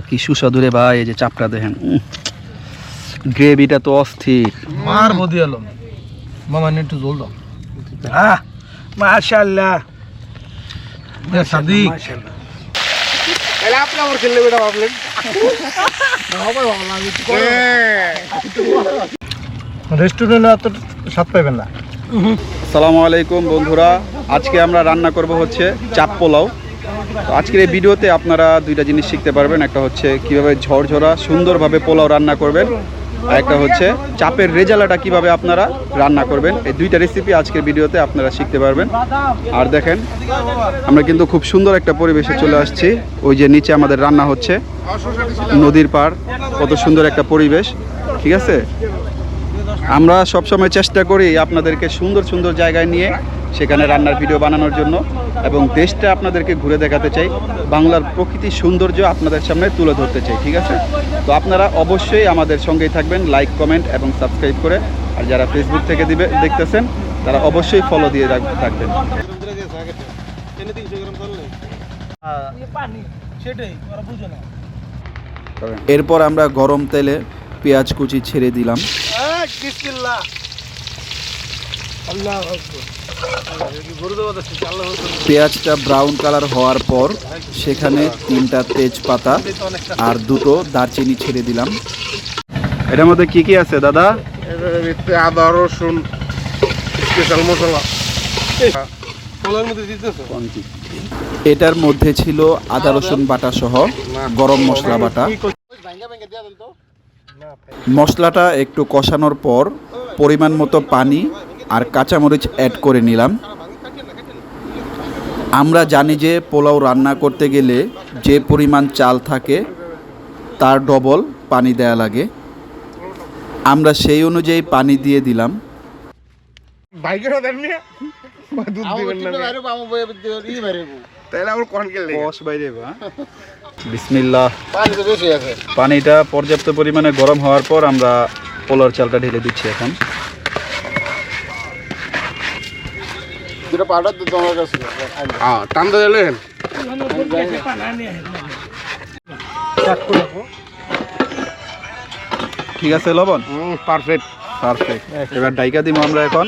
কি সুস্বাদু রে ভাই, এই যে চাপটা দেখেন, গ্রেভিটা তো অস্থির। মার বদি আলম মামা একটু জল দাও। মাশাআল্লাহ সাদিক তাহলে আপনি আমার খেললে বেটা ভাবলেন রেস্টুরেন্টে এত স্বাদ পাইবেন না। আসসালামু আলাইকুম বন্ধুরা, আজকে আমরা রান্না করব হচ্ছে চাপ পোলাও। তো আজকের এই ভিডিওতে আপনারা দুইটা জিনিস শিখতে পারবেন, একটা হচ্ছে কিভাবে ঝরঝরা সুন্দরভাবে পোলাও রান্না করবেন, আর একটা হচ্ছে চাপের রেজালাটা কিভাবে আপনারা রান্না করবেন। এই দুইটা রেসিপি আজকের ভিডিওতে আপনারা শিখতে পারবেন। আর দেখেন আমরা কিন্তু খুব সুন্দর একটা পরিবেশে চলে আসছি। ওই যে নিচে আমাদের রান্না হচ্ছে, নদীর পাড়, কত সুন্দর একটা পরিবেশ। ঠিক আছে, আমরা সবসময় চেষ্টা করি আপনাদেরকে সুন্দর সুন্দর জায়গায় নিয়ে সেখানে রান্নার ভিডিও বানানোর জন্য, এবং দেশটা আপনাদেরকে ঘুরে দেখাতে চাই, বাংলার প্রকৃতির সৌন্দর্য আপনাদের সামনে তুলে ধরতে চাই। ঠিক আছে, তো আপনারা অবশ্যই আমাদের সঙ্গেই থাকবেন, লাইক, কমেন্ট এবং সাবস্ক্রাইব করে। আর যারা ফেসবুক থেকে দেখতেছেন তারা অবশ্যই ফলো দিয়ে থাকবেন। এরপর আমরা গরম তেলে পেঁয়াজ কুচি ছেড়ে দিলাম। পেঁয়াজটা ব্রাউন কালার হওয়ার পর সেখানে 3টা তেজপাতা আর 2টো দারচিনি ছেড়ে দিলাম। এটার মধ্যে কি কি আছে দাদা? আদা, রসুন, স্পেশাল মশলা। এটার মধ্যে ছিল আদা রসুন বাটা সহ গরম মশলা বাটা। মশলাটা একটু কষানোর পর পরিমাণ মতো পানি আর কাঁচামরিচ অ্যাড করে নিলাম। আমরা জানি যে পোলাও রান্না করতে গেলে যে পরিমাণ চাল থাকে তার ডবল পানি দেয়া লাগে। আমরা সেই অনুযায়ী পানি দিয়ে দিলাম। বিসমিল্লাহ। পানিটা পর্যাপ্ত পরিমাণে গরম হওয়ার পর আমরা পোলাওর চালটা ঢেলে দিচ্ছি। এখন ঠিক আছে, লবণ পারফেক্ট। এবার ডাইকা দিব আমরা। এখন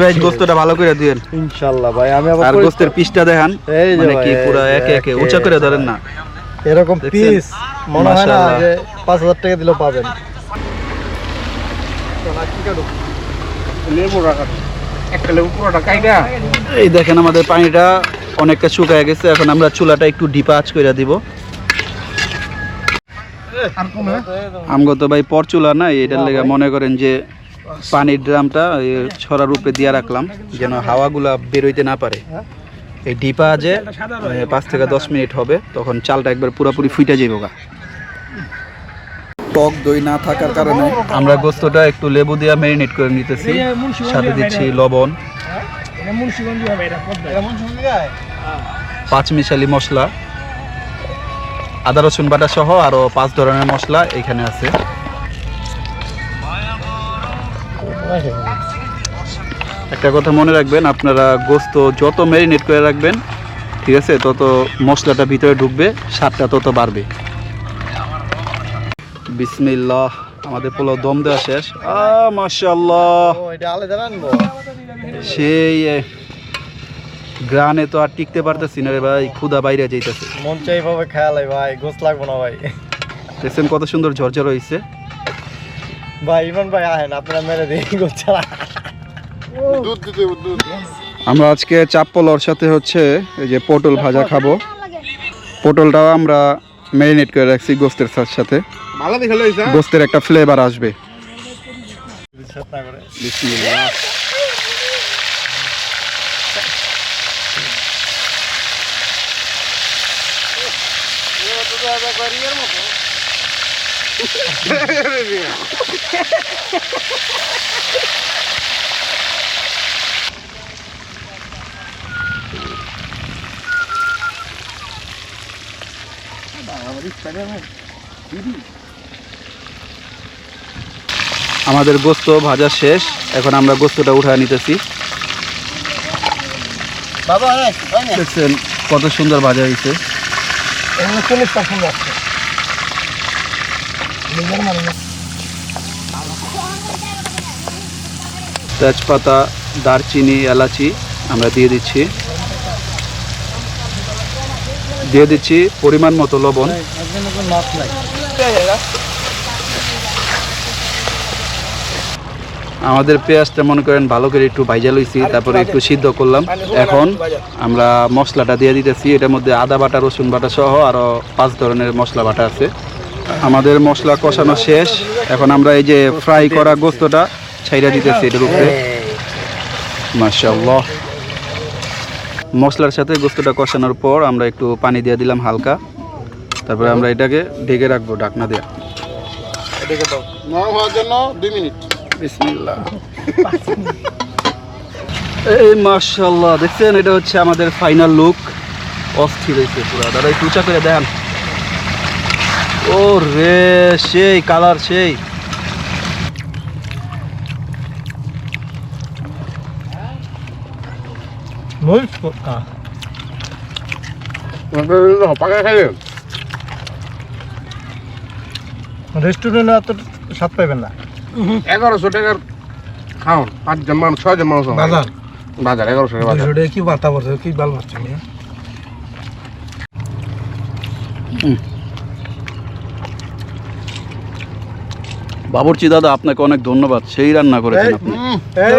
ভাই গোস্তটা ভালো করে দিয়েন ইনশাআল্লাহ ভাই। আমি আবার আর গোস্তের পিসটা দেখান, মানে কি পুরো একে একে উঁচা করে ধরেন না, এরকম পিস মনে হয় না যে 5000 টাকা দিলেও পাবেন। এই দেখেন আমাদের পানিটা অনেকটা শুকায় গেছে। এখন আমরা চুলাটা একটু ডিপা আঁচ করে দিব। আমগো তো ভাই পর চুলা নাই, এটার লেগে মনে করেন যে পানির ড্রামটা ছড়ার উপরে দিয়ে রাখলাম যেন হাওয়াগুলা বেরোইতে না পারে। এই ডিপা যে 5 থেকে 10 মিনিট হবে, তখন চালটা একবার পুরোপুরি ফুটে যাইব। টক দই না থাকার কারণে আমরা গোস্তটা একটু লেবু দিয়ে ম্যারিনেট করে নিতেছি। সাথে দিচ্ছি লবণ, 5 মিশালি মশলা, আদা রসুন বাটা সহ আরো 5 ধরনের মশলা এখানে আছে। একটা কথা মনে রাখবেন, আপনারা গোস্ত যত ম্যারিনেট করে রাখবেন, ঠিক আছে, তত মশলাটা ভিতরে ঢুকবে, স্বাদটা তত বাড়বে। বিসমিল্লাহ। আমাদের পোলাও দম দেওয়া শেষ। মাশাআল্লাহ, সেই গ্রানে তো আর টিকতে পারতেছি না রে ভাই, ক্ষুধা বাইরে যাইতেছে। মন চাই ভাবে খেয়ালাই ভাই, গোস লাগবো না ভাই। দেখছেন কত সুন্দর ঝরঝর হয়েছে ভাই। ইমন ভাই আহেন, আপনারা মেরে দিই গোস ছাড়া। আমরা আজকে চাপ পোলাওর সাথে হচ্ছে এই যে পটল ভাজা খাবো। পটলটাও আমরা ম্যারিনেট করে রাখছি গোস্তের সাথে, গোস্তের একটা ফ্লেভার আসবে। বিসমিল্লাহ। আমাদের গোস্ত ভাজা শেষ, এখন আমরা গোস্তটা উঠায় নিতেছি। দেখছেন কত সুন্দর ভাজা হয়েছে। এগুলো 40% আছে। তেজপাতা, দারচিনি, এলাচি আমরা দিয়ে দিচ্ছি পরিমাণ মতো লবণ। আমাদের পেঁয়াজটা মনে করেন ভালো করে একটু ভাইজা লইছি, তারপরে একটু সিদ্ধ করলাম। এখন আমরা মশলাটা দিয়ে দিতেছি। এটার মধ্যে আদা বাটা, রসুন বাটা সহ আরও 5 ধরনের মশলা বাটা আছে। আমাদের মশলা কষানো শেষ। এখন আমরা এই যে ফ্রাই করা গোস্তটা ছাইড়া দিতেছি এটার উপরে। মাশাআল্লাহ। মশলার সাথে গোস্তটা কষানোর পর আমরা একটু পানি দিয়ে দিলাম হালকা। তারপরে আমরা এটাকে ঢেকে রাখবো ঢাকনা দিয়ে। নরম হওয়ার জন্য 2 মিনিট। বিসমিল্লাহ। এই মাশাআল্লাহ, দেখছেন এটা হচ্ছে আমাদের ফাইনাল লুক। অস্থির হয়েছে পুরো। দাদা একটু উঁচা করে দেখান। ও রে, সেই কালার সেই। পাকা খাইলে রেস্টুরেন্টে এত স্বাদ পাইবেন না। 1100 টাকার খাওন, 5 জন মানুষ 6 জন মানুষ বাজার বাজার 1100 টাকা বাজার। 200 টাকা কি বাতা পড়ছে, কি বাল মারছে মিয়া। বাবুর্চি দাদা, আপনাকে অনেক ধন্যবাদ, সেই রান্না করেছেন আপনি। এই